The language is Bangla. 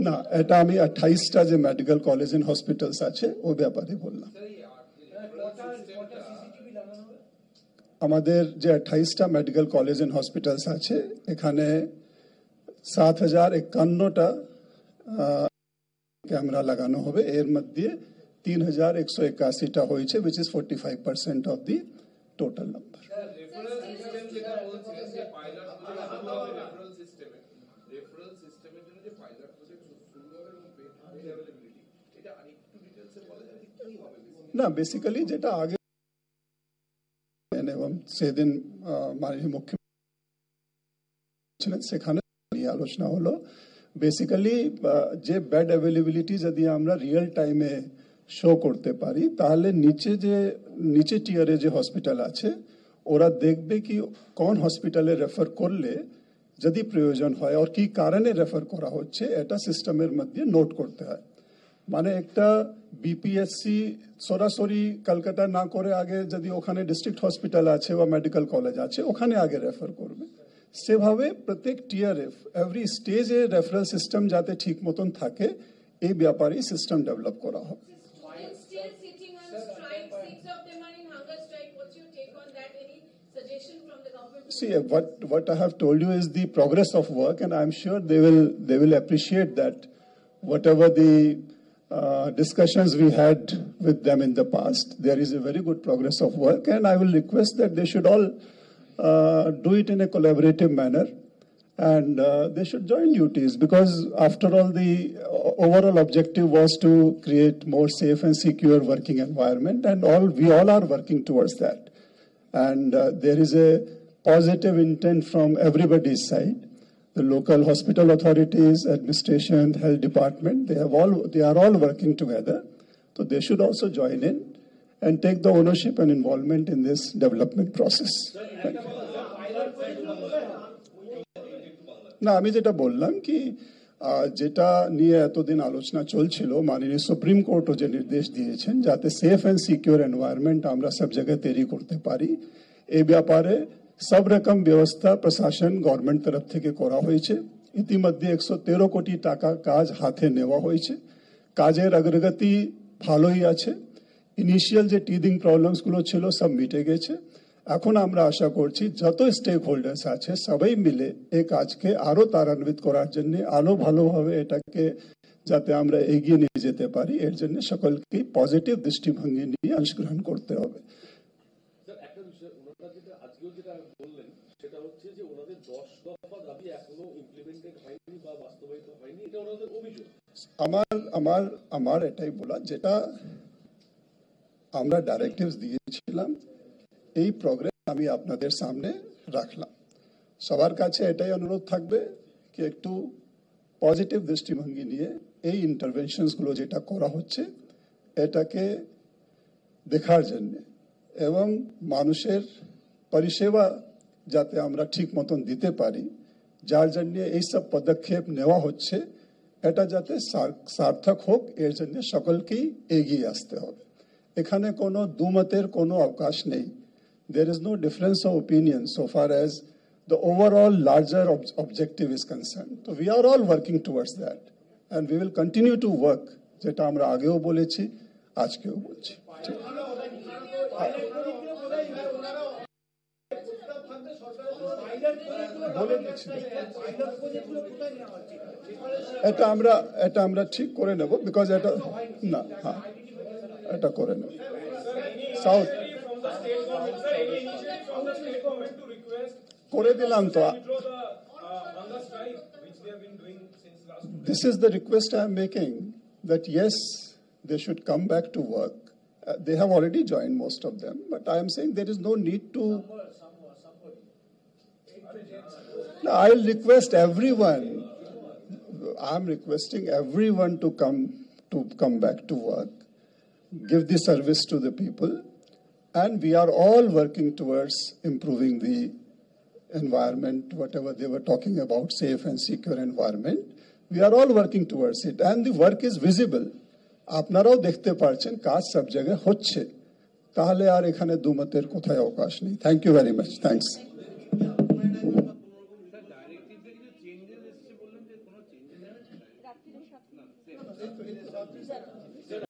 না, এটা আমি 28টা যে মেডিকেল কলেজ এন্ড হসপিটালস আছে ওই ব্যাপারে বললাম। আমাদের যে 28টা মেডিকেল কলেজ এন্ড হসপিটালস আছে এখানে 7051টা ক্যামেরা লাগানো হবে, এর মধ্যে 3181টা হয়েছে, which is 45% of the total number. না, বেসিক্যালি যেটা আগে এবং সেদিন মাননীয় মুখ্যমন্ত্রী ছিলেন সেখানে আলোচনা হলো, বেসিক্যালি যে বেড অ্যাভেলেবিলিটি যদি আমরা রিয়েল টাইমে শো করতে পারি তাহলে নিচে টিয়ারে যে হসপিটাল আছে ওরা দেখবে কি কোন হসপিটালে রেফার করলে যদি প্রয়োজন হয় আর কি কারণে রেফার করা হচ্ছে এটা সিস্টেমের মধ্যে নোট করতে হয়। মানে একটা বিপিএসসি সরাসরি কলকাতা না করে আগে যদি ওখানে ডিস্ট্রিক্ট হসপিটাল আছে বা মেডিকেল কলেজ আছে ওখানে আগে রেফার করবে। সেভাবে প্রত্যেক টিয়ারে এভরি স্টেজে রেফারেল সিস্টেম যাতে ঠিক মতন থাকে এই ব্যাপারে সিস্টেম ডেভেলপ করা হবে। See, what I have told you is the progress of work, and I'm sure they will appreciate that. Whatever the discussions we had with them in the past, there is a very good progress of work, and I will request that they should all do it in a collaborative manner, and they should join duties, because after all the overall objective was to create more safe and secure working environment, and we all are working towards that, and there is a positive intent from everybody's side. The local hospital authorities, administration, health department, they are all working together. So they should also join in and take the ownership and involvement in this development process. না, আমি যেটা বললাম কি যেটা নিয়ে এতদিন আলোচনা চলছিল, মাননীয় সুপ্রিম কোর্টও যে নির্দেশ দিয়েছেন যাতে সেফ এন্ড সিকিউর এনভায়রনমেন্ট আমরা সব জায়গায় তৈরি করতে পারি, এই ব্যাপারে সব রকম ব্যবস্থা প্রশাসন গভর্নমেন্ট তরফ থেকে করা হয়েছে। ইতিমধ্যে 113 কোটি টাকা কাজ হাতে নেওয়া হয়েছে, কাজের অগ্রগতি ভালোই আছে। ইনিশিয়াল যে টিদিং প্রবলেমস গুলো ছিল সব মিটে গেছে। এখন আমরা আশা করছি যত স্টেক হোল্ডার্স আছে সবাই মিলে এই কাজকে আরো ত্বরান্বিত করার জন্য আরো ভালোভাবে এটাকে যাতে আমরা এগিয়ে নিয়ে যেতে পারি এর জন্য সকলকে পজিটিভ দৃষ্টিভঙ্গি নিয়ে অংশগ্রহণ করতে হবে। আমার এটাই বলা, যেটা আমরা ডাইরেক্টিভস দিয়েছিলাম এই প্রোগ্রেস আমি আপনাদের সামনে রাখলাম। সবার কাছে এটাই অনুরোধ থাকবে কি একটু পজিটিভ দৃষ্টিভঙ্গি নিয়ে এই ইন্টারভেনশনস গুলো যেটা করা হচ্ছে এটাকে দেখার জন্য এবং মানুষের পরিষেবা যাতে আমরা ঠিক মতন দিতে পারি, যার জন্য এইসব পদক্ষেপ নেওয়া হচ্ছে এটা যাতে সার্থক হোক এর জন্য সকলকেই এগিয়ে আসতে হবে। এখানে কোনো দুমতের কোনো অবকাশ নেই। There is no difference of opinion so far as the overall larger objective is concerned. So we are all working towards that and we will continue to work, যেটা আমরা আগেও বলেছি আজকেও বলছি। এটা আমরা ঠিক করে নেব, বিকজ এটা না, হ্যাঁ এটা করে নেব। সাউথ করে দিলাম তো। This is the request I am making, that yes, they should come back to work. They have already joined, most of them, but I am saying there is no need to. I'll request everyone. I'm requesting everyone to come back to work, give the service to the people, and we are all working towards improving the environment, whatever they were talking about, safe and secure environment. We are all working towards it, and the work is visible. আপনারাও দেখতে পাচ্ছেন কাজ সব জায়গায় হচ্ছে, তাহলে আর এখানে দুমতের কোথায় অবকাশ নেই। Thank you very much. Thanks. যাত্রীদের সাথে